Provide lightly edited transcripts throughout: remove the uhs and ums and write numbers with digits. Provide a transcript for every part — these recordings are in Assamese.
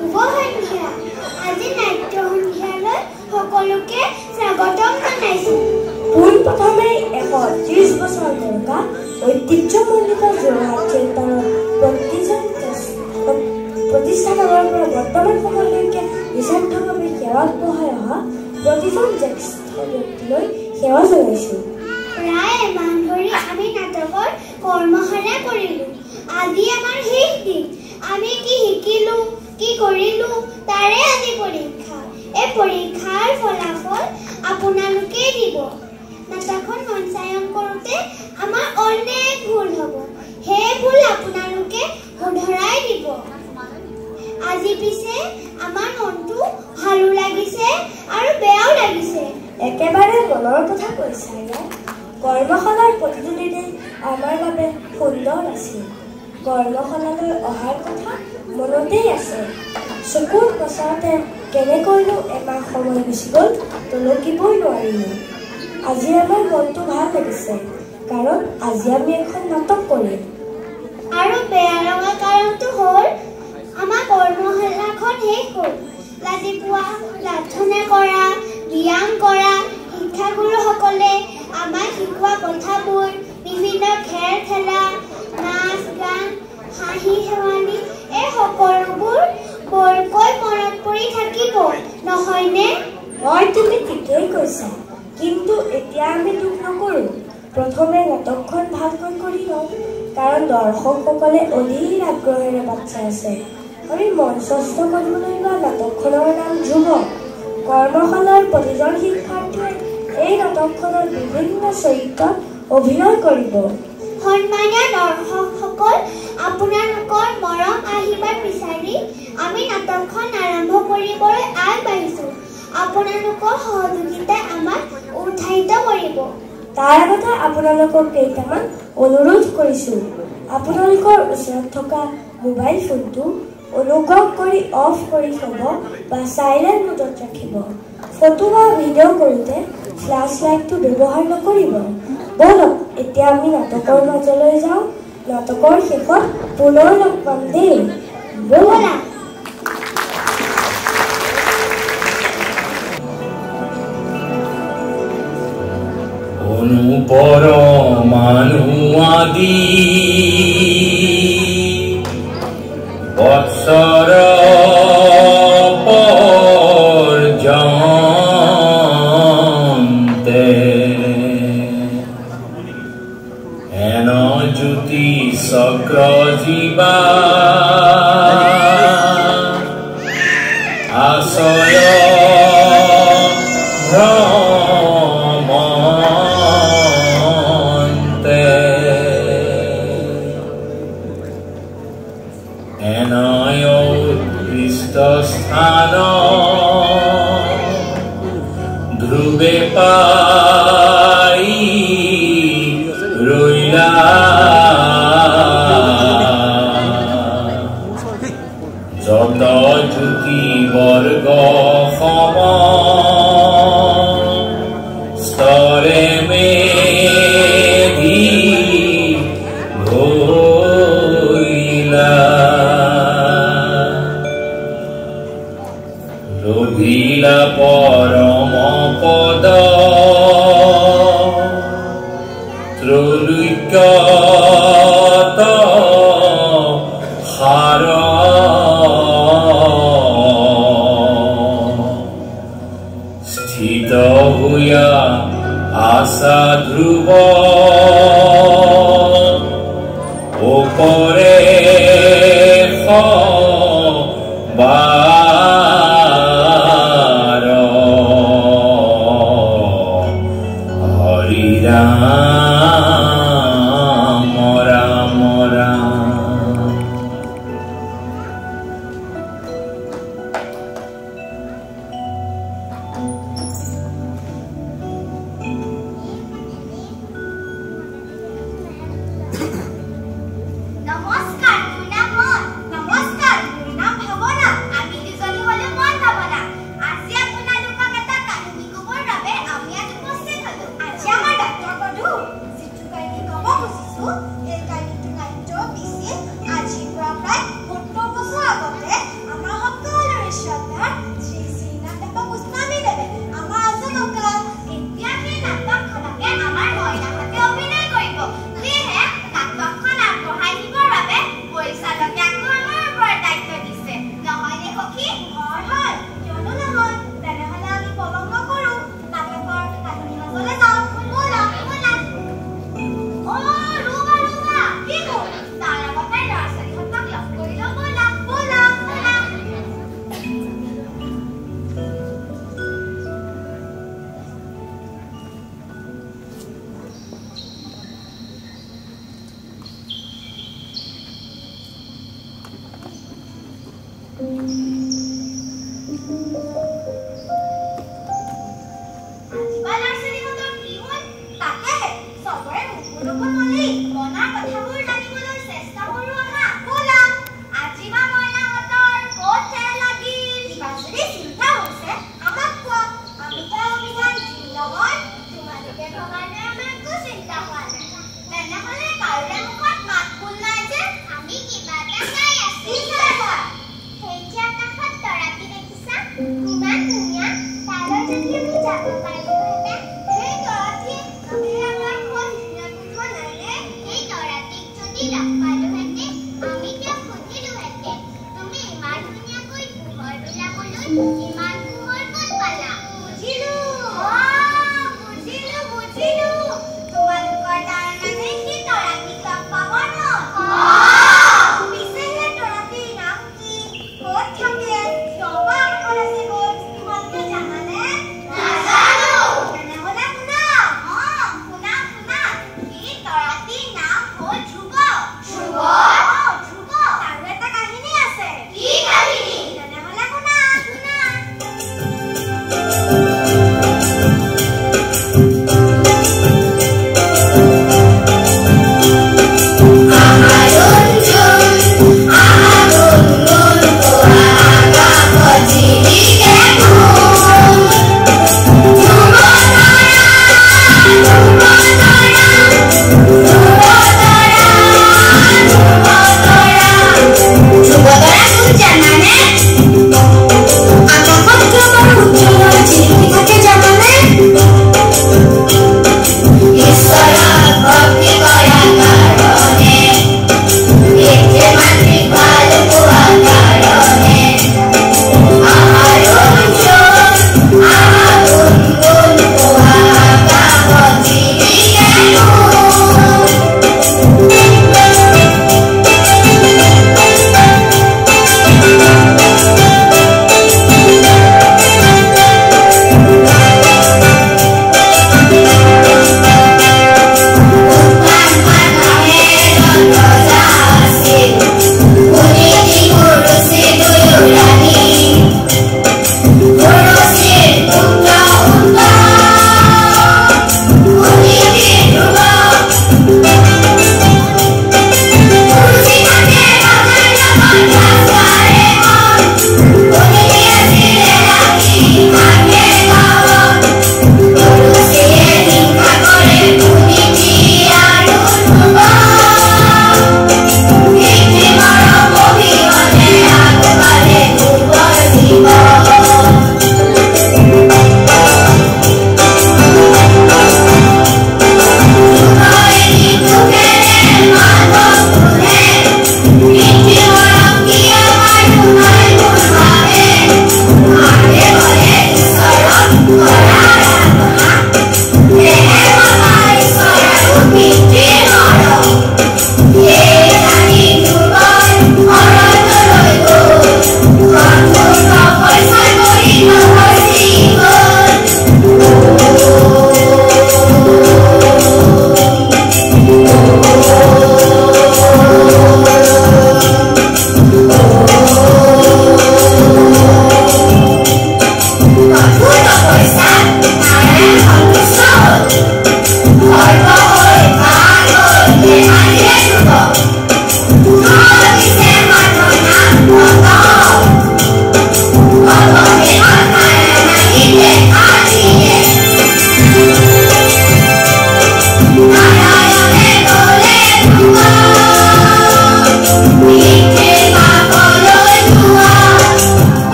শুভ সন্ধ্যা। আজি নাট্য সন্ধ্যালৈ সকলোকে স্বাগতম জনাইছো। পোনপ্ৰথমে 130 বছৰ ধৰা ঐতিহ্যমণ্ডিত যোৰহাট থিয়েটাৰৰ প্ৰতিষ্ঠানৰ পৰা বৰ্তমান সময়লৈকে নিস্বাৰ্থভাৱে সেৱা আগবঢ়াই অহা প্ৰতিজন জ্যেষ্ঠ ব্যক্তিলৈ সেৱা জনাইছো। প্ৰায় এমাহ ধৰি আমি নাটকৰ কৰ্মশালা কৰিলো। আজি আমাৰ শেষ দিন। আমি কি শিকিলো, কি কৰিলো তাৰে আজি পৰীক্ষা। এই পৰীক্ষাৰ ফলাফল আপোনালোকে দিব। নাটকখন মঞ্চায়ন কৰোঁতে আমাৰ অনেক ভুল হ'ব। সেই ভুল আপোনালোকে শুধৰাই দিব। আজি পিছে আমাৰ মনটো ভালো লাগিছে আৰু বেয়াও লাগিছে। একেবাৰে মনৰ কথা কৈছা। কৰ্মশালাৰ প্ৰতিটো দিনে আমাৰ বাবে সুন্দৰ আছিল। কৰ্মশালালৈ অহাৰ কথা মনতেই আছে। চকুৰ পচাৰতে কেনেকৈনো এমাহ সময় গুচি গ'ল টলকিবই নোৱাৰিলো। আজি আমাৰ মনটো ভাল লাগিছে, কাৰণ আজি আমি এখন নাটক কৰিম। আৰু বেয়া লগা কাৰণটো হ'ল আমাৰ কৰ্মশালাখন শেষ হ'ল। ৰাতিপুৱা প্ৰাৰ্থনা কৰা, ব্যায়াম কৰা, শিক্ষাগুৰুসকলে আমাক শিকোৱা কথাবোৰ, বিভিন্ন খেল খেলা, নাচ গান, হাঁহি ধেমালি, এই সকলোবোৰ বৰকৈ মনত পৰি থাকিব, নহয়নে? হয়, তুমি ঠিকেই কৈছা। কিন্তু এতিয়া আমি দুখ নকৰোঁ। প্ৰথমে নাটকখন ভালকৈ কৰি লওঁ, কাৰণ দৰ্শকসকলে অধীৰ আগ্ৰহেৰে বাট চাই আছে। আমি মঞ্চস্থ কৰিবলৈ লোৱা নাটকখনৰ নাম যুৱক। কৰ্মশালাৰ প্ৰতিজন শিক্ষাৰ্থীয়ে এই নাটকখনৰ বিভিন্ন চৰিত্ৰত অভিনয় কৰিব। সন্মানীয় দৰ্শকসকল, আপোনালোকৰ মৰম আশীৰ্বাদ বিচাৰি আমি নাটকখন আৰম্ভ কৰিবলৈ আগবাঢ়িছো। আপোনালোকৰ সহযোগিতাই আমাক উৎসাহিত কৰিব। তাৰ আগতে আপোনালোকক কেইটামান অনুৰোধ কৰিছো। আপোনালোকৰ ওচৰত থকা মোবাইল ফোনটো অনুগ্ৰহ কৰি অফ কৰি থ'ব বা চাইলেণ্ট মোডত ৰাখিব। ফটো বা ভিডিঅ' কৰোঁতে ফ্লাছ লাইটটো ব্যৱহাৰ নকৰিব। ব'লক এতিয়া আমি নাটকৰ মাজলৈ যাওঁ। নাটকৰ শেষত পুনৰ লগ পাম দেই। ব'লা। অনুপৰমাণু আদি বৎসৰ পৰ্যন্তে হেন জ্যোতি চক্ৰ জীৱা আশয় স্থান ধ্ৰুৱে পাই ৰৈলা যত জ্যোতি বৰ্গ সম স্তৰে মেধি ভৈলা লোভিলা পৰম পদ ত্ৰৈলোক্যত সাৰ স্থিত হৈয়া আশা ধ্ৰুৱ ওপৰে Aha,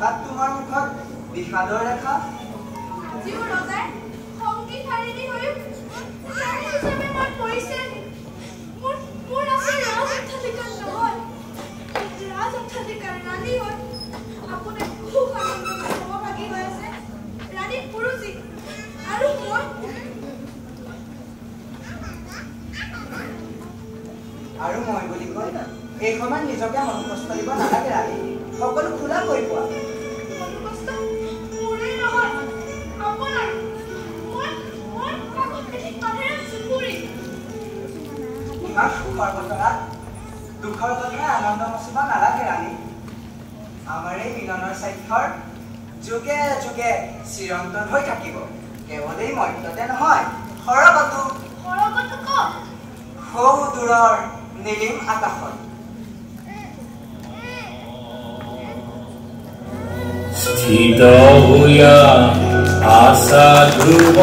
হঠাৎ তোমাৰ মুখত বিষাদৰ ৰেখা? যিও ৰজাই সংগীত হাৰিণী হৈ ৰাণী হিচাপে মই পৰিছে। মোৰ আছে ৰাজ অট্টালিকাৰ নহয়, ৰাজ অট্টালিকাৰ ৰাণী হৈ আপুনি খুব আনন্দত সহভাগী হৈ আছে। ৰাণী পুৰুষী আৰু মই বুলি কৈ এই সময় নিজকে মনকষ্ট দিব নালাগে ৰাণী। সকলো খোলা কৈ কোৱা। ইমান সুখৰ বতৰাত দুখৰ কথাই আনন্দ মচিব নালাগে ৰাণী। আমাৰ এই মিলনৰ স্বাক্ষৰ যুগে যুগে চিৰন্তন হৈ থাকিব। কেৱল এই মৰ্ত্যতে নহয়, সৰগতো সৌ দূৰৰ নীলিম আকাশত। স্থিত হইয়া আশা ধ্ৰুব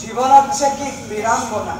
জীৱনত যে কি বিড়ম্বনা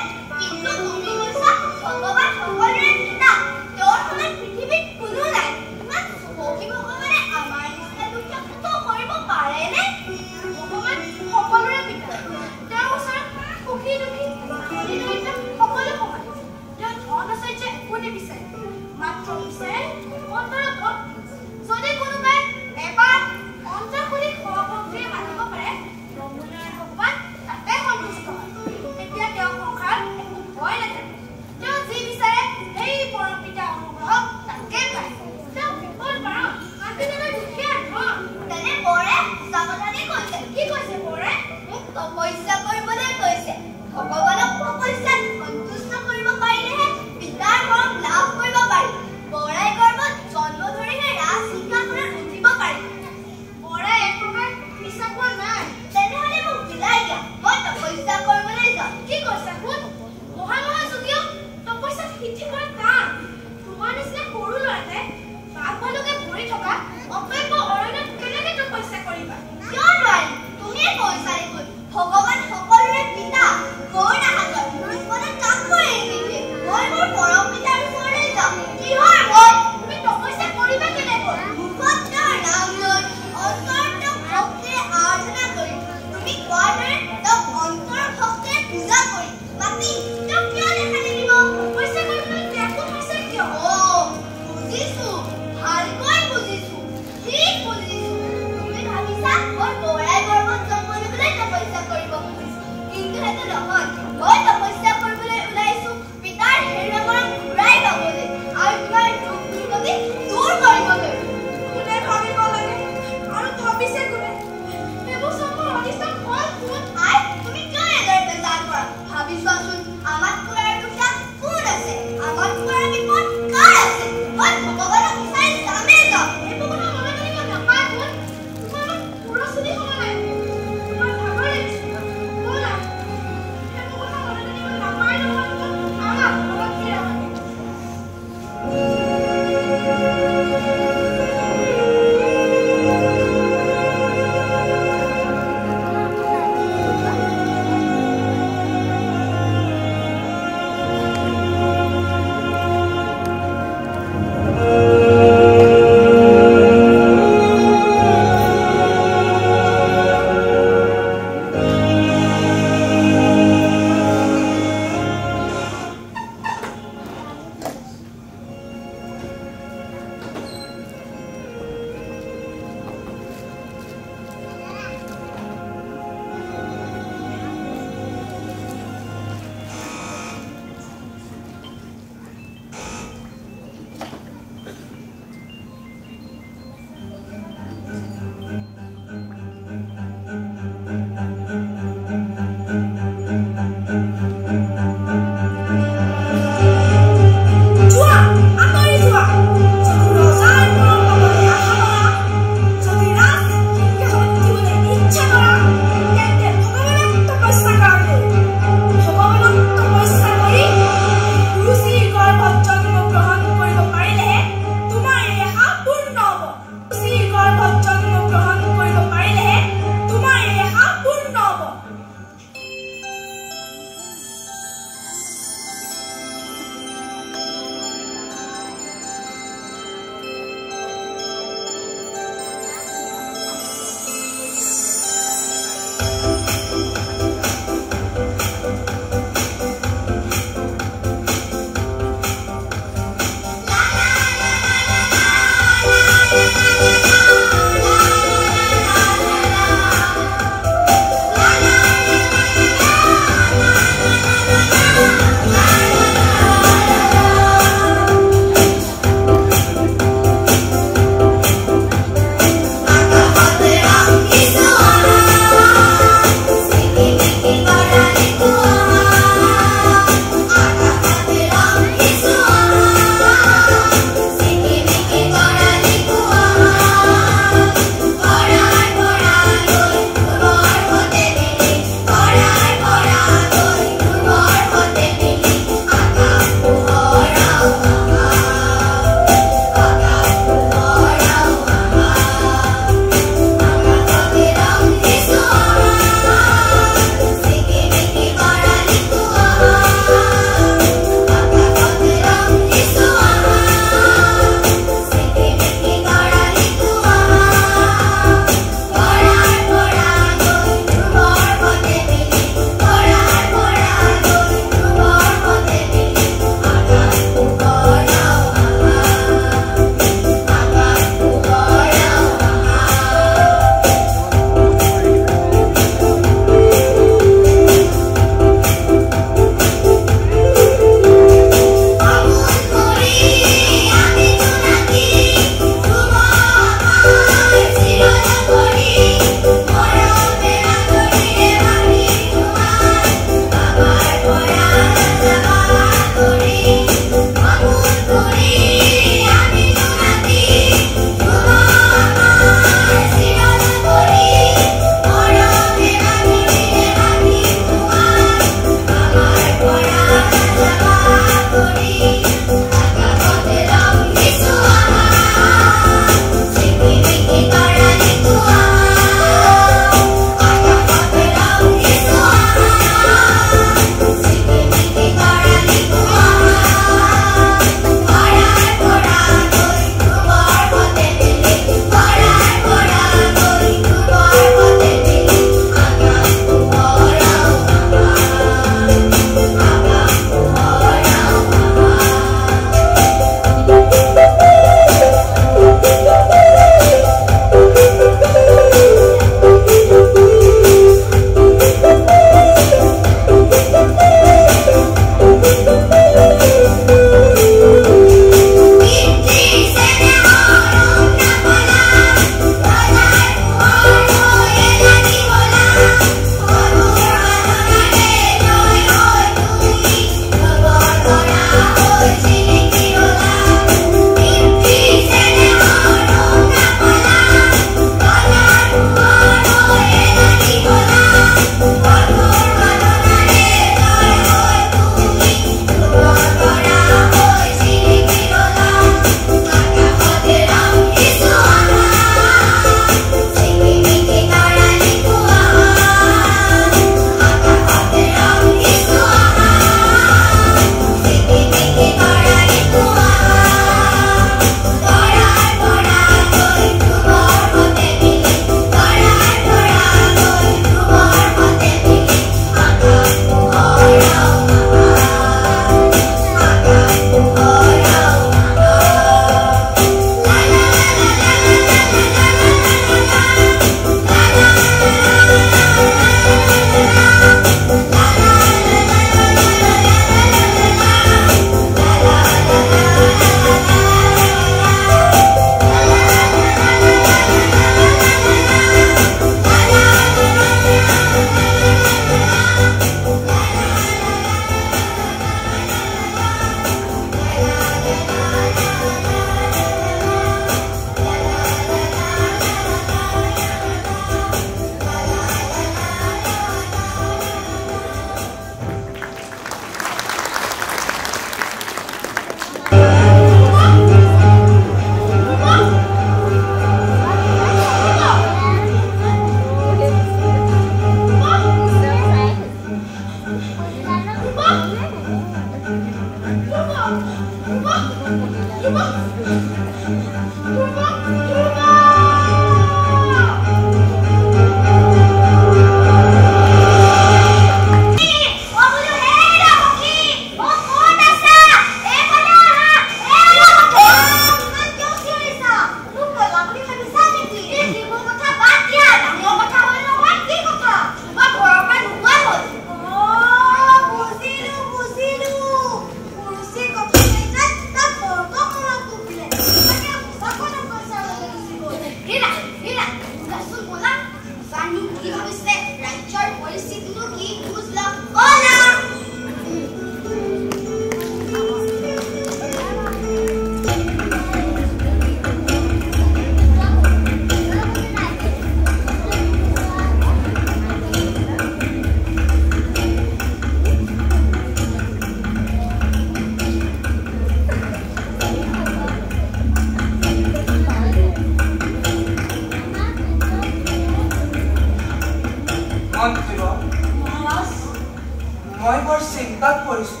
মই বৰ চিন্তাত পৰিছো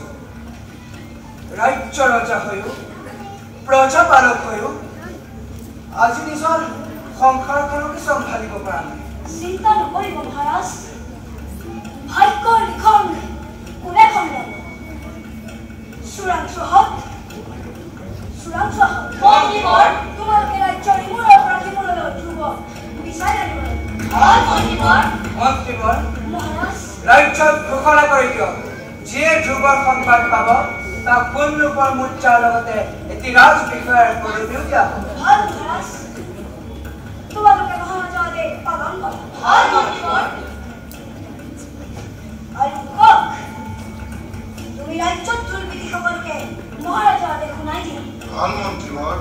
ৰাজ্য ৰজা হৈও প্ৰজাপালক হৈও আজি নিজৰ সংসাৰখনকে চম্ভালিব পৰা নাই চিন্তা নকৰিব মহাৰাজ ভাগ্যৰ লিখন কোনে খণ্ডাব চোৰাংচোৱাত তোমালোকে ৰাজ্যৰ ইমূৰৰ পৰা সিমূৰলৈ ধ্ৰুৱ বিচাৰি আনিব মন্ত্ৰীবৰ মহাৰাজ ৰাজ্যত ঘোষণা কৰি দিয়ক যিয়ে ধ্ৰুৱৰ সংবাদ পাব তাক কোন ৰূপৰ মুদ্ৰাৰ লগতে এটি ৰাজ বিষয়াৰ পদবীও দিয়া হ'ব ভাল মহাৰাজ তোমালোকে মহাৰাজৰ আদেশ পালন কৰা ভাল মন্ত্ৰীবৰ আৰু কওক তুমি ৰাজ্যত দুৰ্নীতি সকলোকে মহাৰাজৰ আদেশ শুনাই দিয়া ভাল মন্ত্ৰীবৰ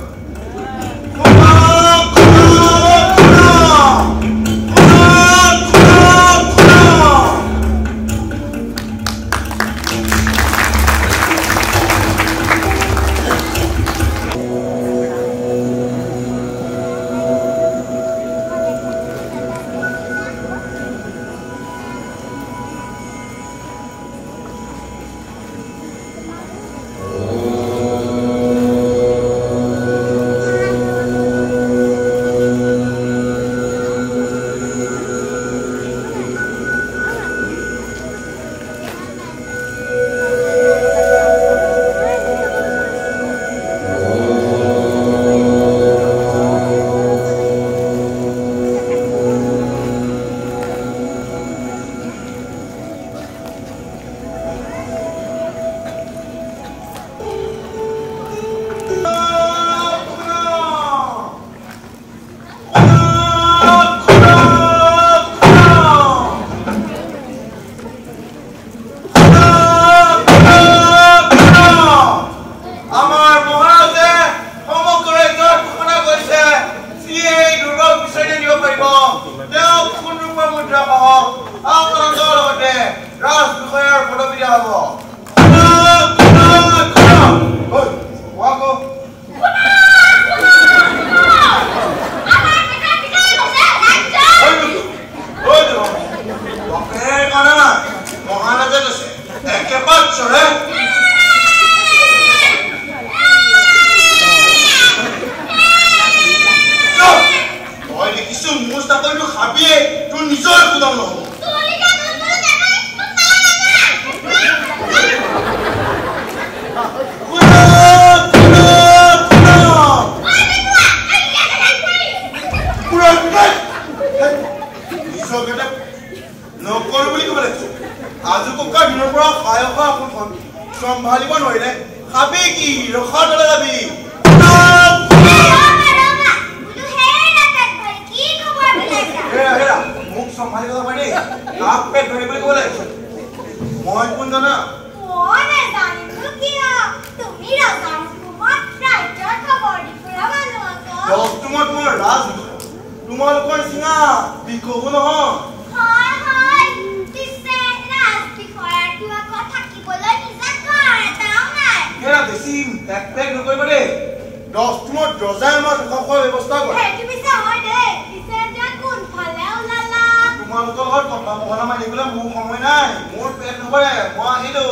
তোমালোকৰ লগত কথা বহনা মাৰিবলৈ মোৰ সময় নাই মোৰ পেট নভৰে মই আহিলো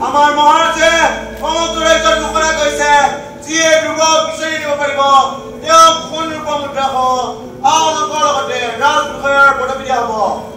আমাৰ মহাৰাজে সমগ্ৰ ৰাজ্যৰ ঘোষণা কৰিছে যিয়ে ধ্ৰুৱক বিচাৰি দিব পাৰিব তেওঁক সোণ ৰূপৰ মুদ্ৰা সহ আপোনালোকৰ লগতে ৰাজবিষয়াৰ পদবী দিয়া হ'ব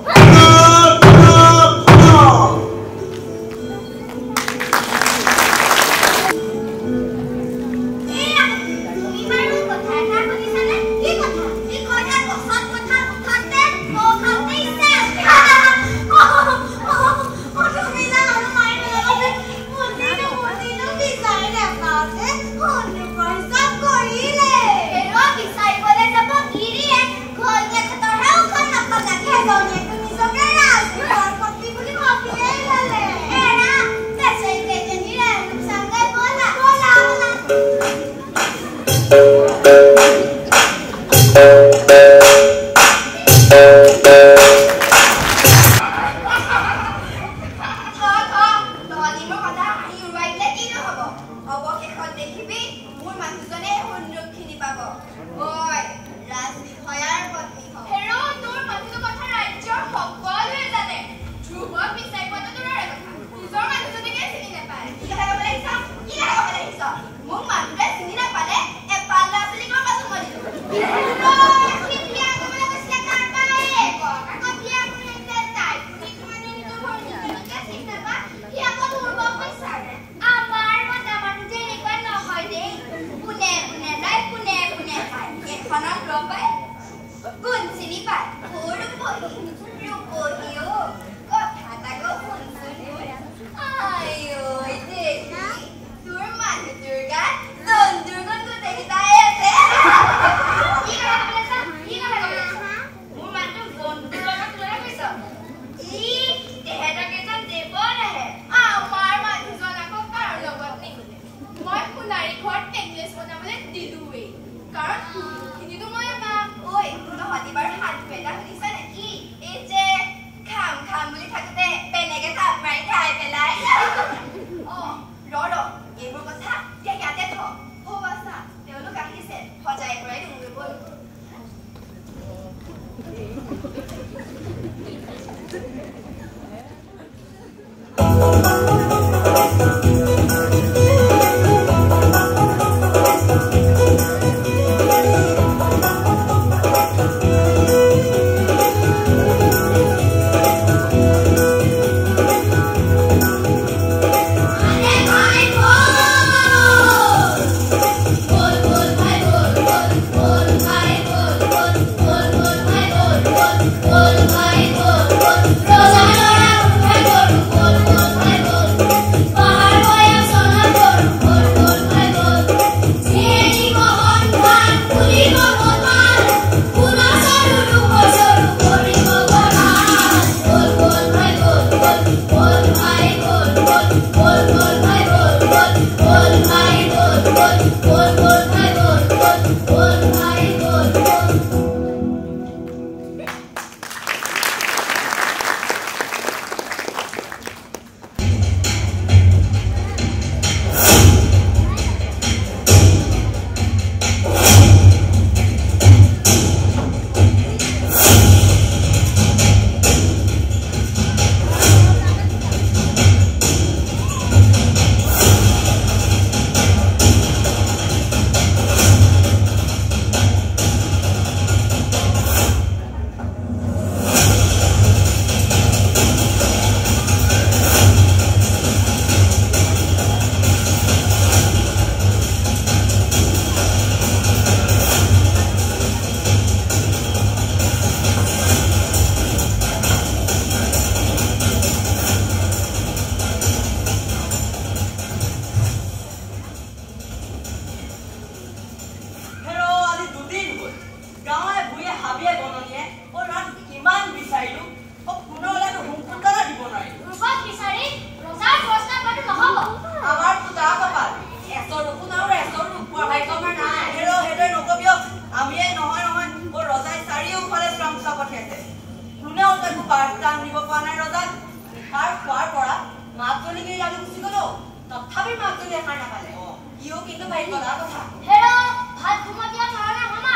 ইও কিন্তু ভাই বলা কথা হেৰা ভাত ঘুমা দিয়া কাৰণে মামা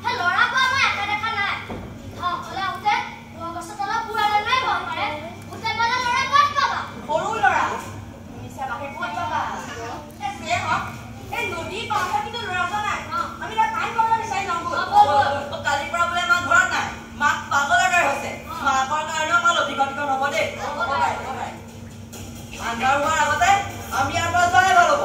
হে লৰাটো আমাৰ এটা দেখা নাই খাও কলা উঠে গছ তলা পুৰালে নাই বাপ পাৰে উঠে বলা লৰা ক'ত পাবা সৰু লৰা মিছা বাকি ক'ত পাবা এ বে হক এই নদী পাহাৰৰ কিন্তু লৰাটো নাই আমি না কাই পাবলৈ বিচাৰি নামগো ও কালি পৰা বোলে মা ঘৰত নাই মাক পাগলৰ দৰে হৈছে মাকৰ কাৰণে আমাৰ অধিকতক হ'ব দে আন্ধাৰ হোৱাৰ আগতে আমি ইয়াৰ পৰা যোৱাই ভাল হ'ব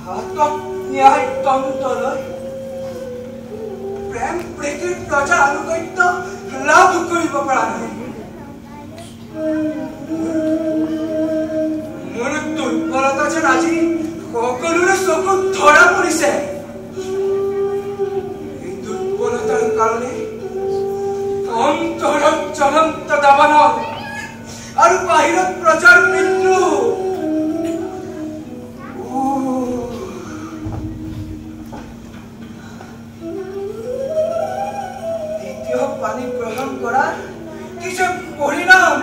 হাতত ন্যায় তন্ত্ৰলৈ প্ৰেম প্ৰীতিৰ প্ৰজা আনুগত্য লাভ কৰিব পৰা নাই। মোৰ দুৰ্বলতা যেন আজি সকলোৰে চকুত ধৰা পৰিছে। এই দুৰ্বলতাৰ কাৰণে অন্তৰত জ্বলন্ত দাবানল আৰু বাহিৰত প্ৰজাৰ মৃত্যু। দ্বিতীয় পানী গ্ৰহণ কৰাৰ কি যে পৰিণাম।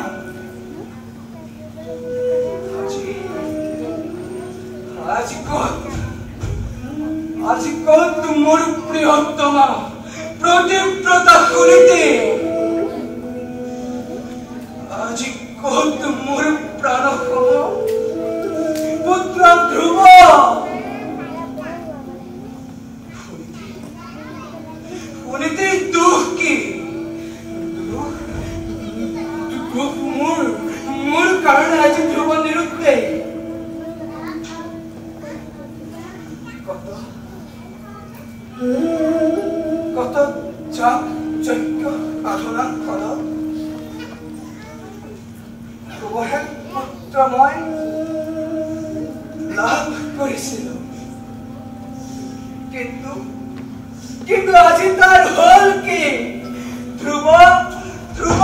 আজি কত মোৰ প্ৰিয়তমা প্ৰতিব্ৰতা সুনীতি, আজি কত মোৰ প্ৰাণসম পুত্ৰ ধ্ৰুৱ। সুনীতি দুখ কি? দুখ মোৰ কাৰণে আজি ধ্ৰুৱ নিৰুদ্দেশ। কত যাগ যজ্ঞ সাধনা ফলত ধ্ৰুৱহে পুত্ৰ মই লাভ কৰিছিলো, কিন্তু আজি তাৰ হল কি? ধ্ৰুৱ ধ্ৰুৱ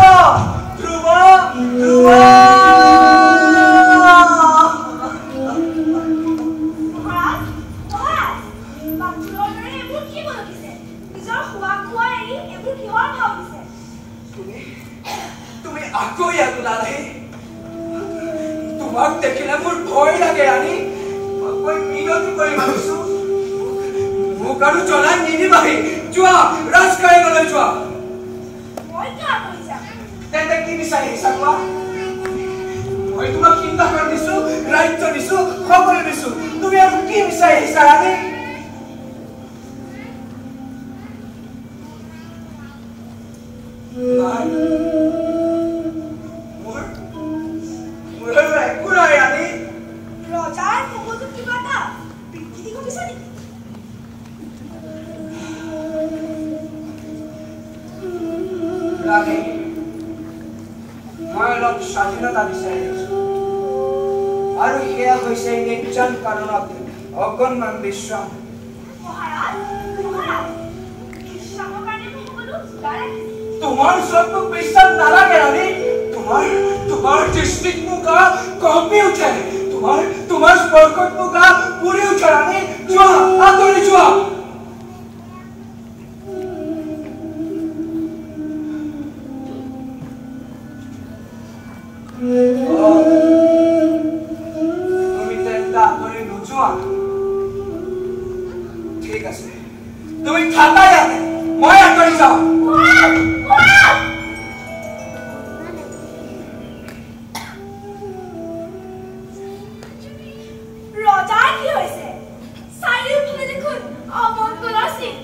ধ্ৰুৱ ধ্ৰুৱ। তুমি আকৌ ইয়াত ওলালে। তোমাক দেখিলে মোৰ ভয় লাগে ৰাণী। মই মিনতি কৰি ভাবিছো মোক আৰু জ্বলাই নিদিবাহি। যোৱা ৰাজকাৰেঙলৈ যোৱা। তেন্তে কি বিচাৰি আহিছা কোৱা? মই তোমাক সিংহাসন দিছো, ৰাজ্য দিছো, সকলো দিছো। তুমি আৰু কি বিচাৰি আহিছা ৰাণী? একো নাই ৰাণী। ৰজাৰ মগজুত কিবা এটা বিকৃতি ঘটিছে নেকি? ৰাণী, মই অলপ স্বাধীনতা বিচাৰি আছো, আৰু সেয়া হৈছে নিৰ্জন কাৰণত অগণমান বিশ্ৰাম। তোমাৰ ওচৰত মোক বিশ্বাস নালাগে ৰাণী। তোমাৰ দৃষ্টিত মোক কঁপি উঠে। তোমাৰ স্পৰ্শত মোক পুৰি উঠে ৰাণী। যোৱা, আঁতৰি যোৱা। তুমি তেন্তে আঁতৰি নোযোৱা? ঠিক আছে, তুমি থাকা ইয়াতে, মই আঁতৰি যাওঁ। ৰজাৰ কি হৈছে? চাৰিওফালে দেখোন অমংগলৰ চিন।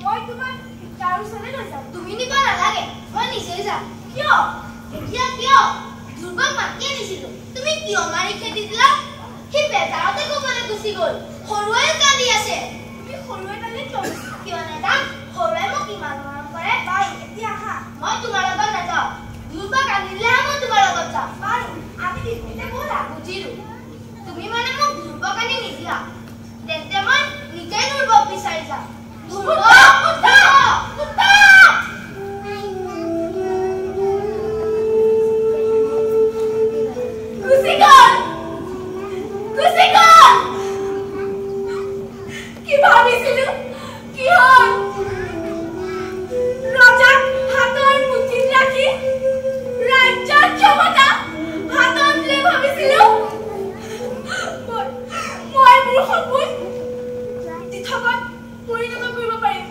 মই তোমাক তাৰ ওচৰলৈ লৈ যাম। তুমি নিব নালাগে, মই নিজেই যাম। কিয়? এতিয়া কিয়? ধ্ৰুৱক মাতি আনিছিলো, তুমি কিয় মাৰি খেদি দিলা? সি বেজাৰতে ক'বলৈ গুচি গ'ল। সৰুৱে কান্দি আছে। তুমি সৰুৱে কান্দি কিয় নাযাম? সৰুৱে মোক ইমান মৰম কৰে। বাৰু এতিয়া আহা। মই তোমাৰ লগত নাযাওঁ। ধ্ৰুৱক আনিলেহে মই তোমাৰ লগত যাম। বাৰু আমি তিনিটা ব'লা। বুজিলো, তুমি মানে মোক ধ্ৰুৱক আনি নিদিলা। তেন্তে মই নিজেই ধ্ৰুৱক বিচাৰি যাম। কি ভাবিছিলো? কি হ'ল? ৰজাক হাতৰ মুঠিত ৰাখি ৰাজ্যৰ ক্ষমতা হাতত লৈ ভাবিছিলো মই মোৰ সপোন দিঠকত পৰিণত কৰিব পাৰিম।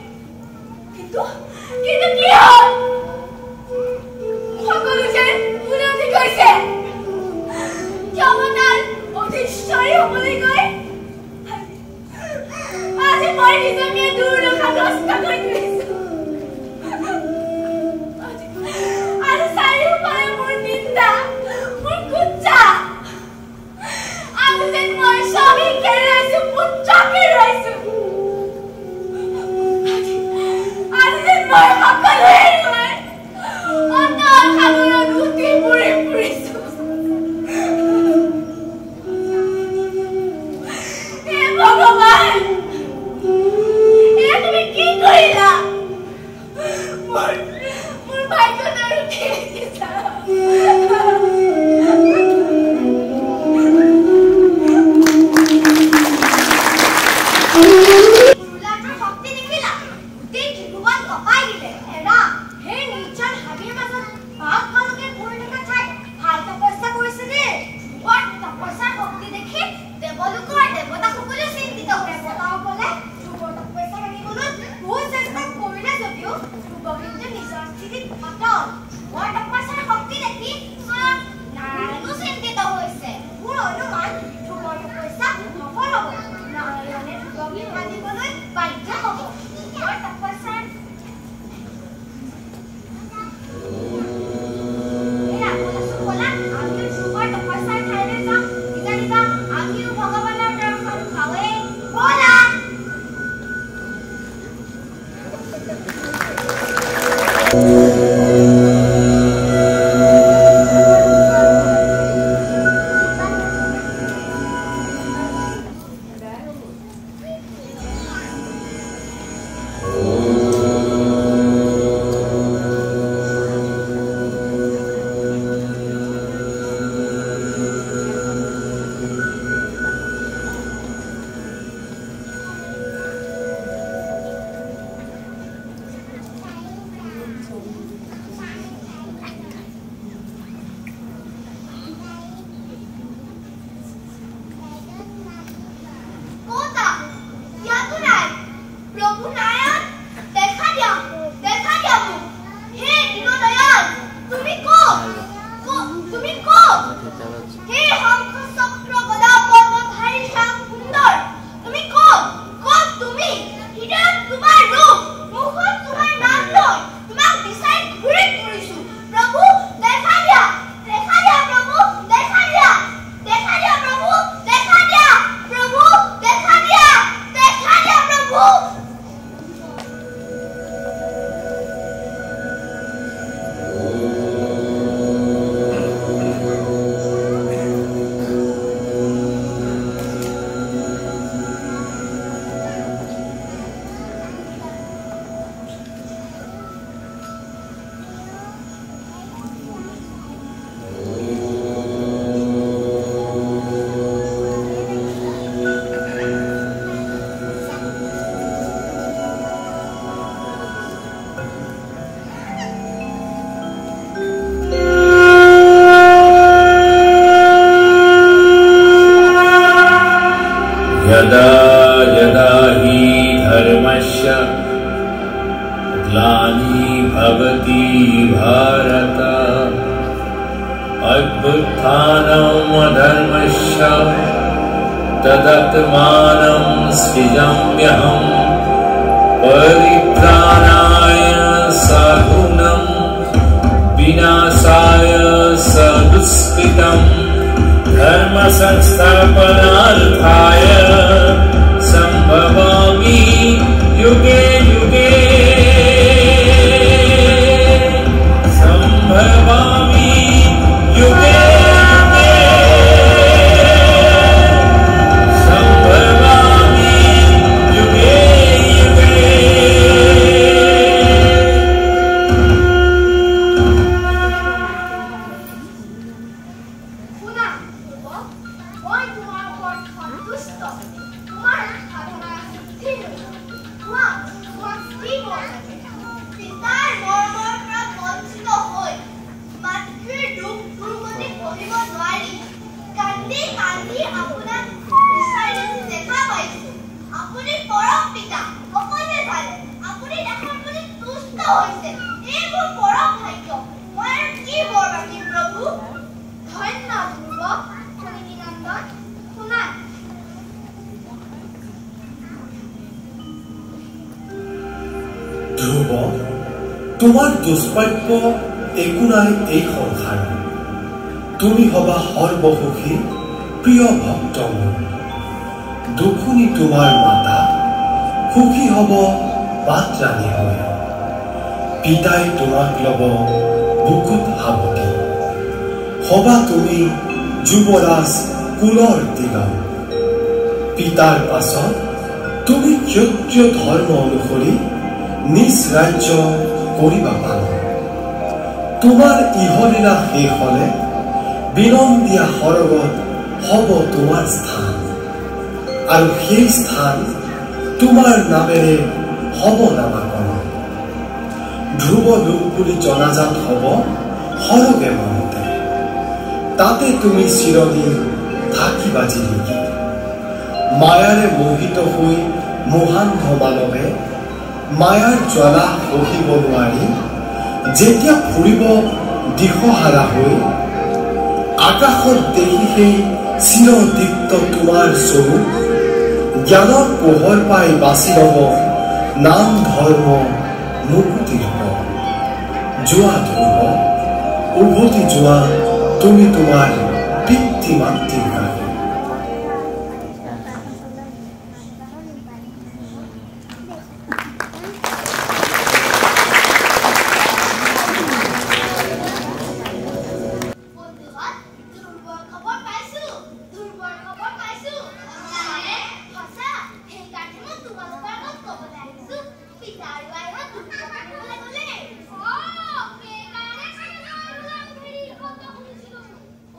यदा यदा हि धर्मस्य ग्लानिर्भवति भारत अभ्युत्थानम् अधर्मस्य तदात्मानं सृजाम्यहम् परित्राणाय साधूनां विनाशाय सदुष्कृतं धर्म संस्थापनार्थाय संभवामि युगे युगे संभवामि युगे ধ্ৰুৱ তোমাৰ দুষ্প্ৰাপ্য একো নাই এই সংসাৰত তুমি হবা সৰ্বসুখী প্ৰিয় ভক্ত মোৰ দুখুনি তোমাৰ মাতা সুখী হব পাত্ৰাণী হৈ পিতাই তোমাক লব বুকুত সাৱটি হবা তুমি যুৱৰাজ কুলৰ তিলক পিতাৰ পাছত তুমি ক্ষত্ৰিয় ধৰ্ম অনুসৰি নিজ ৰাজ্য কৰিবা পালন তোমাৰ ইহলীলা শেষ হলে বিনন্দিয়া সৰগত হব তোমাৰ স্থান আৰু সেই স্থান তোমাৰ নামেৰে হব নামাকৰণ ধ্ৰুৱ লোক বুলি জনাজাত হব সৰগে মনতে তাতে তুমি চিৰদিন থাকিবা জিলিকি মায়াৰে মোহিত হৈ মোহান্ধ মানৱে মায়াৰ জ্বালা সহিব নোৱাৰি যেতিয়া ফুৰিব দিশহাৰা হৈ আকাশত দেখি সেই চিৰদীপ্ত তোমাৰ স্বৰূপ জ্ঞানৰ পোহৰ পাই বাচি ল'ব নাম ধৰ্ম মুক্তিৰ যোৱা ধ্ৰুৱ উভতি যোৱা তুমি তোমাৰ পিতৃ মাতৃৰ কাষে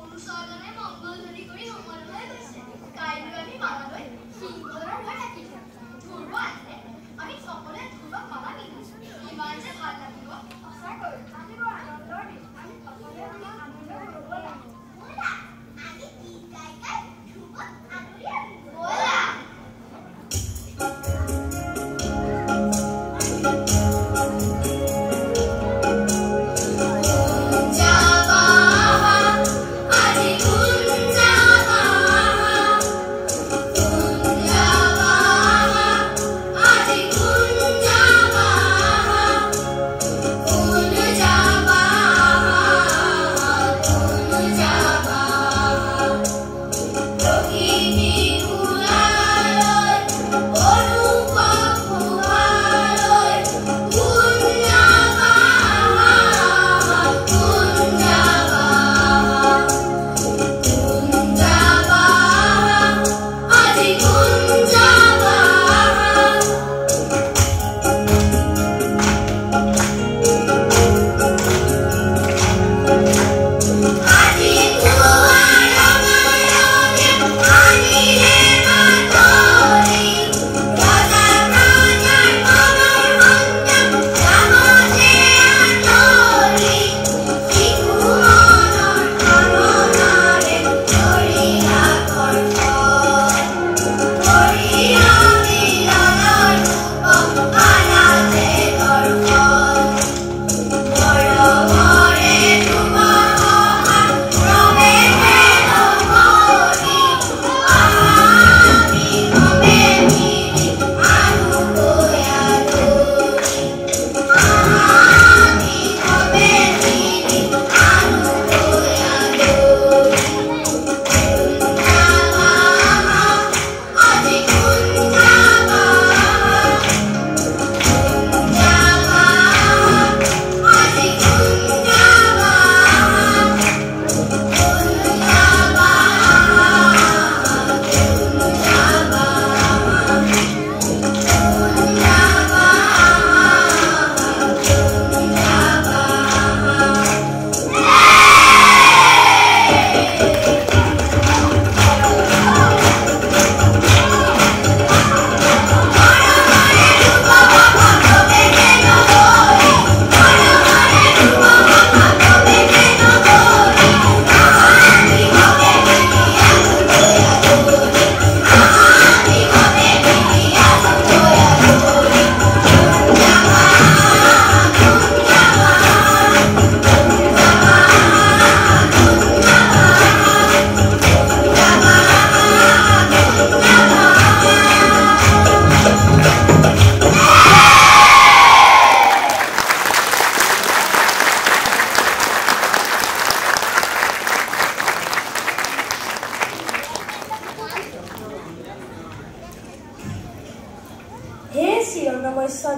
অনুসাদনে মঙ্গল ধৰি কৰি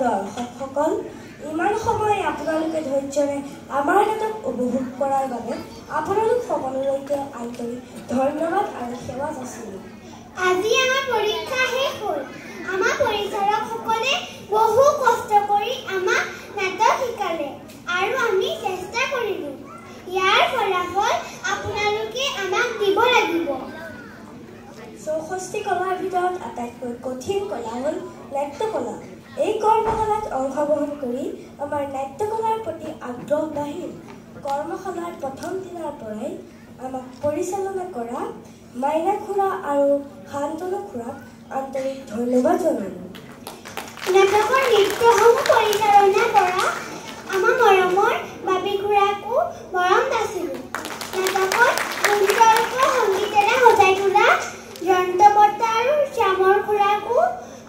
দৰ্শকসকল, ইমান সময় আপোনালোকে ধৈৰ্যৰে আমাৰ নাটক উপভোগ কৰাৰ বাবে আপোনালোক সকলোলৈকে আন্তৰিক ধন্যবাদ আৰু সেৱা যাচিলোঁ। আজি আমাৰ পৰীক্ষা শেষ হ'ল। আমাৰ পৰিচাৰকসকলে বহু কষ্ট কৰি আমাক নাটক শিকালে আৰু আমি চেষ্টা কৰিলোঁ। ইয়াৰ ফলাফল আপোনালোকে আমাক দিব লাগিব। ৬৪ কলাৰ ভিতৰত আটাইতকৈ কঠিন কলা হ'ল নাট্যকলা। এই কৰ্মশালাত অংশগ্ৰহণ কৰি আমাৰ নাট্যকলাৰ প্ৰতি আগ্ৰহ বাঢ়িল। কৰ্মশালাৰ প্ৰথম দিনাৰ পৰাই আমাক পৰিচালনা কৰা মাইনা খুৰা আৰু শান্তনু খুৰাক আন্তৰিক ধন্যবাদ জনালোঁ। নাটকৰ নৃত্যসমূহ পৰিচালনা কৰা আমাৰ মৰমৰ বাবি খুৰাকো মৰম যাচিলোঁ। নাটকত সুন্দৰকৈ সংগীতেৰে সজাই তোলা জয়ন্ত বৰ্তা আৰু শ্যামৰ খুৰাকো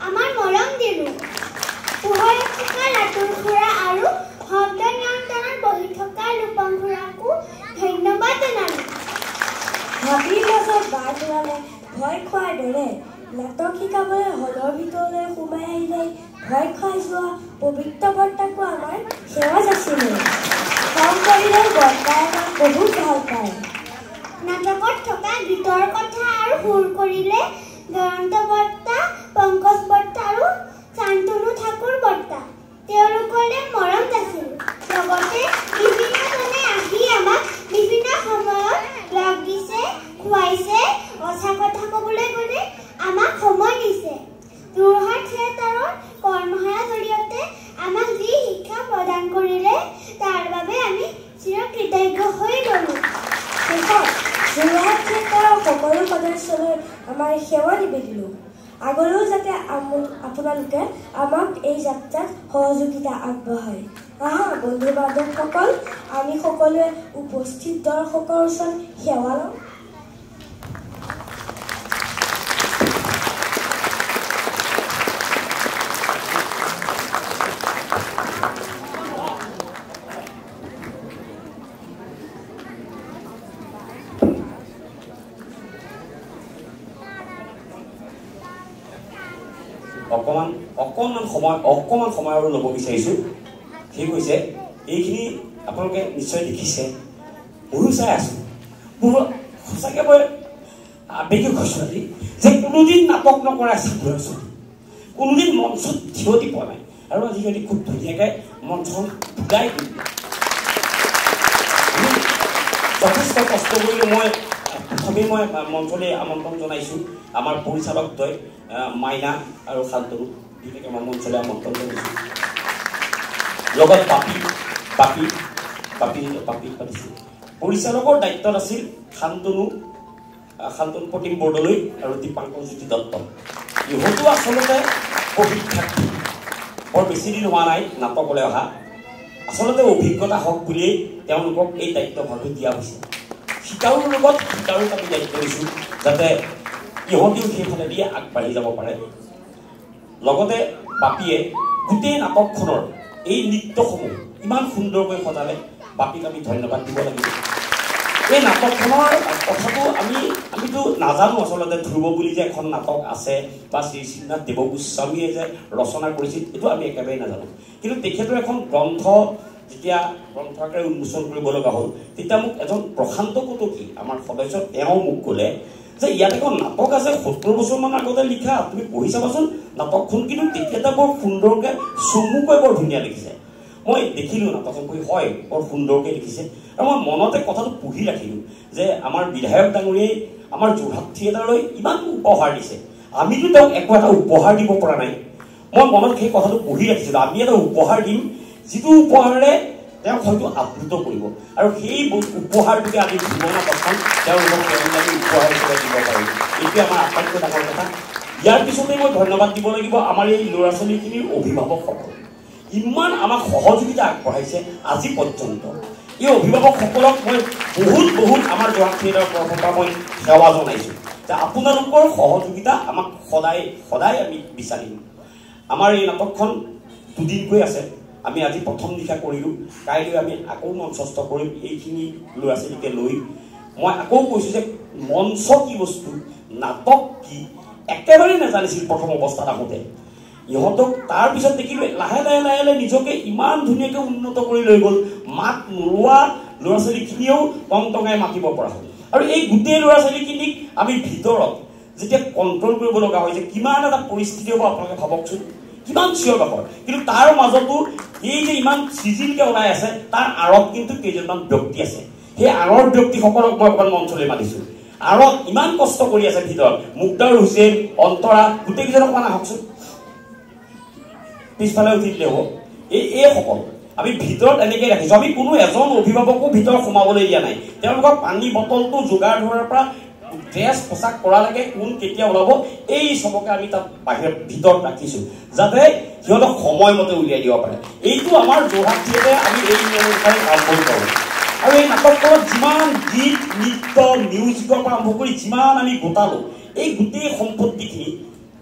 আমাৰ মৰম দিলোঁ। পোহৰত থকা লাটুৰ খুৰা আৰু শব্দ নিয়ন্ত্ৰণত বহি থকা ৰূপম খুৰাকো ধন্যবাদ জনালোঁ। হাবিৰ মাজত বাঘ ওলালে ভয় খোৱাৰ দৰে নাটক শিকাবলৈ হলৰ ভিতৰলৈ সোমাই আহিলে ভয় খাই যোৱা পবিত্ৰ বৰ্তাকো আমাৰ সেৱা যাচিলোঁ। খং কৰিলে বৰ্তাই আমাক বহুত ভাল পায়। নাটকত থকা গীতৰ কথা আৰু সুৰ কৰিলে জয়ন্ত বৰ্তা, পংকজ বৰ্তা আৰু শান্তনু ঠাকুৰ বৰ্তা, তেওঁলোকলৈ মৰম যাচিলোঁ। লগতে বিভিন্নজনে আহি আমাক বিভিন্ন সময়ত লগ দিছে, খুৱাইছে, সঁচা কথা ক'বলৈ গ'লে আমাক সময় দিছে। যোৰহাট থিয়েটাৰৰ কৰ্মশালাৰ জৰিয়তে আমাক যি শিক্ষা প্ৰদান কৰিলে তাৰ বাবে আমি চিৰকৃতজ্ঞ হৈ ৰ'লোঁ। শেষত যোৰহাট থিয়েটাৰৰ সকলো সদস্যলৈ আমাৰ সেৱা নিবেদিলোঁ। আগলৈও যাতে আপোনালোকে আমাক এই যাত্ৰাত সহযোগিতা আগবঢ়ায়। আহা বন্ধু বান্ধৱসকল, আমি সকলোৱে উপস্থিত দৰ্শকৰ ওচৰত সেৱা লওঁ। অকণমান সময় আৰু ল'ব বিচাৰিছোঁ। সেই কৈছে এইখিনি আপোনালোকে নিশ্চয় দেখিছে, ময়ো চাই আছোঁ। মোৰ সঁচাকৈ মই আৱেগিক হৈছোঁ আজি যে কোনোদিন নাটক নকৰা ছাত্ৰ ছোৱালী কোনোদিন মঞ্চত থিয় দি পোৱা নাই আৰু আজিকালি খুব ধুনীয়াকৈ মঞ্চখন বুজাই দিলে। যথেষ্ট কষ্ট কৰিলোঁ। মই প্ৰথমেই মঞ্চলৈ আমন্ত্ৰণ জনাইছোঁ আমাৰ পৰিচালকদ্বয় মাইনা আৰু শান্তনু, দুয়োটাকে মই মঞ্চলৈ আমন্ত্ৰণ জনাইছোঁ। লগত পাপি পাতিছিল। পৰিচালকৰ দায়িত্বত আছিল শান্তনু প্ৰতিম বৰদলৈ আৰু দীপাংকৰ জ্যোতি দত্ত। ইহঁতো আচলতে প্ৰশিক্ষাৰ্থী, বৰ বেছি দিন হোৱা নাই নাটকলৈ অহা। আচলতে অভিজ্ঞতা হওক বুলিয়েই তেওঁলোকক এই দায়িত্বভাৰটো দিয়া হৈছে। শিকাৰুৰ লগত শিকাৰুক আমি দায়িত্ব দিছোঁ যাতে ইহঁতেও সেইফালেদি আগবাঢ়ি যাব পাৰে। লগতে বাপীয়ে গোটেই নাটকখনৰ এই নৃত্যসমূহ ইমান সুন্দৰকৈ সজালে, বাপীক আমি ধন্যবাদ দিব লাগিব। এই নাটকখনৰ কথাটো আমিতো নাজানো আচলতে ধ্ৰুৱ বুলি যে এখন নাটক আছে বা শ্ৰী শ্ৰীনাথ দেৱগোস্বামীয়ে যে ৰচনা কৰিছিল এইটো আমি একেবাৰে নাজানো। কিন্তু তেখেতৰ এখন গ্ৰন্থ যেতিয়া গ্ৰন্থ আকাৰে উন্মোচন কৰিব লগা হ'ল তেতিয়া মোক এজন প্ৰশান্ত কটকী আমাৰ সদস্য তেওঁ মোক ক'লে যে ইয়াত এখন নাটক আছে ৭০ বছৰমান আগতে লিখা, তুমি পঢ়ি চাবাচোন নাটকখন, কিন্তু তেখেতে বৰ সুন্দৰকৈ চমুকৈ বৰ ধুনীয়া লিখিছে। মই দেখিলোঁ নাটকখন পঢ়ি, হয় বৰ সুন্দৰকৈ লিখিছে। আৰু মই মনতে কথাটো পঢ়ি ৰাখিলোঁ যে আমাৰ বিধায়ক ডাঙৰীয়াই আমাৰ যোৰহাট থিয়েটাৰলৈ ইমান উপহাৰ দিছে, আমিতো তেওঁক একো এটা উপহাৰ দিব পৰা নাই। মই মনত সেই কথাটো পঢ়ি ৰাখিছিলোঁ, আমি এটা উপহাৰ দিম যিটো উপহাৰেৰে তেওঁক হয়তো আপ্লুত কৰিব, আৰু সেই উপহাৰটোকে আমি জীৱনত এখন তেওঁলোকক আমি উপহাৰ হিচাপে দিব পাৰিম। এইটোৱে আমাৰ আটাইতকৈ ডাঙৰ কথা। ইয়াৰ পিছতে মই ধন্যবাদ দিব লাগিব আমাৰ এই ল'ৰা ছোৱালীখিনিৰ অভিভাৱকসকল, ইমান আমাক সহযোগিতা আগবঢ়াইছে আজি পৰ্যন্ত। এই অভিভাৱকসকলক মই বহুত আমাৰ যোৰহাট থিয়েটাৰৰ তৰফৰ পৰা মই সেৱা জনাইছোঁ যে আপোনালোকৰ সহযোগিতা আমাক সদায় আমি বিচাৰিম। আমাৰ এই নাটকখন দুদিনকৈ আছে। আমি আজি প্ৰথম নিশা কৰিলোঁ, কাইলৈ আমি আকৌ মঞ্চস্থ কৰিম এইখিনি ল'ৰা ছোৱালীকে লৈ। মই আকৌ কৈছোঁ যে মঞ্চ কি বস্তু, নাটক কি একেবাৰে নাজানিছিল প্ৰথম অৱস্থাত আহোঁতে। ইহঁতক তাৰপিছত দেখিলোঁ লাহে লাহে লাহে লাহে নিজকে ইমান ধুনীয়াকৈ উন্নত কৰি লৈ গ'ল, মাত নোলোৱা ল'ৰা ছোৱালীখিনিয়েও টংটঙাই মাতিব পৰা হ'ল। আৰু এই গোটেই ল'ৰা ছোৱালীখিনিক আমি ভিতৰত যেতিয়া কণ্ট্ৰল কৰিব লগা হয় যে কিমান এটা পৰিস্থিতি হ'ব আপোনালোকে ভাবকচোন, কিমান চিঞৰ বাখৰ। কিন্তু তাৰ মাজতো এই যে ইমান চিজিলকৈ ওলাই আছে তাৰ আঁৰত কিন্তু কেইজনমান ব্যক্তি আছে। সেই আঁৰৰ ব্যক্তিসকলক মই অকণমান মঞ্চলৈ মাতিছোঁ। আঁৰত ইমান কষ্ট কৰি আছে ভিতৰত মুক্তাৰ হুছেইন, অন্তৰা, গোটেইকেইজনক অকণমান আহকচোন, পিছফালে উঠি দিলে হ'ব। এইসকল আমি ভিতৰত এনেকৈ ৰাখিছোঁ। আমি কোনো এজন অভিভাৱকো ভিতৰত সোমাবলৈ দিয়া নাই। তেওঁলোকক পানী বটলটো যোগাৰ ধৰাৰ পৰা ড্ৰেছ পোছাক কৰালৈকে কোন কেতিয়া ওলাব এই চবকে আমি তাত বাহিৰত ভিতৰত ৰাখিছোঁ যাতে সিহঁতক সময়মতে উলিয়াই দিব পাৰে। এইটো আমাৰ যোৰহাট থিয়েটাৰে আমি এই নিয়ম অনুসাৰে আৰম্ভ কৰোঁ। আৰু এই নাটকখনত যিমান গীত নৃত্য মিউজিকৰ পৰা আৰম্ভ কৰি যিমান আমি গোটালোঁ এই গোটেই সম্পত্তিখিনি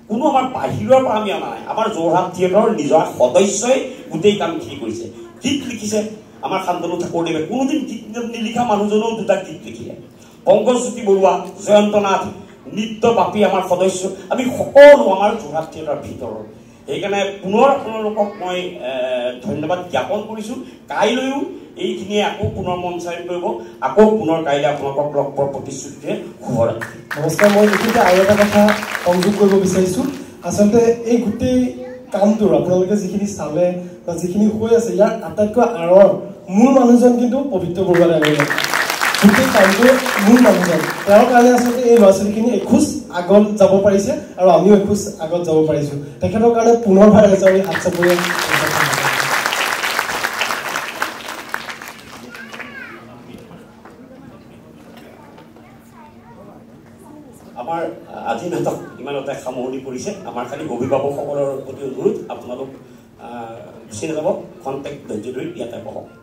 কোনো আমাৰ বাহিৰৰ পৰা আমি অনা নাই। আমাৰ যোৰহাট থিয়েটাৰৰ নিজৰ সদস্যই গোটেই কামখিনি কৰিছে। গীত লিখিছে আমাৰ শান্তনু ঠাকুৰদেৱে, কোনোদিন গীত নিলিখা মানুহজনেও দুটা গীত লিখিলে। পংকজজ্যোতি বৰুৱা, জয়ন্ত নাথ, নৃত্য বাপী আমাৰ সদস্য, আমি সকলো আমাৰ যোৰহাট থিয়েটাৰৰ ভিতৰৰ। সেইকাৰণে পুনৰ আপোনালোকক মই ধন্যবাদ জ্ঞাপন কৰিছোঁ। কাইলৈও এইখিনিয়ে আকৌ পুনৰ মঞ্চায়ন কৰিব, আকৌ পুনৰ কাইলৈ আপোনালোকক লগ পোৱাৰ প্ৰতিশ্ৰুতিৰে শুভৰাত্ৰি। নমস্কাৰ। মই এইখিনিতে আৰু এটা কথা সংযোগ কৰিব বিচাৰিছোঁ। আচলতে এই গোটেই কামটোৰ আপোনালোকে যিখিনি চালে বা যিখিনি হৈ আছে ইয়াৰ আটাইতকৈ আঁৰৰ মূল মানুহজন কিন্তু পবিত্ৰ বৰুৱা ডাঙৰীয়া। গোটেই কামটোৰ মূল মানুহজন, তেওঁৰ কাৰণে আচলতে এই ল'ৰা ছোৱালীখিনি এখোজ আগত যাব পাৰিছে আৰু আমিও এখোজ আগত যাব পাৰিছোঁ। তেখেতৰ কাৰণে পুনৰবাৰ এজন হাত চাপৰি। আমাৰ আজি নাটক ইমানতে সামৰণি পৰিছে। আমাৰ খালি অভিভাৱকসকলৰ প্ৰতি অনুৰোধ, আপোনালোক গুচি নাযাব, কণ্টেক্ট ধৈৰ্য ধৰি ইয়াতে বহক।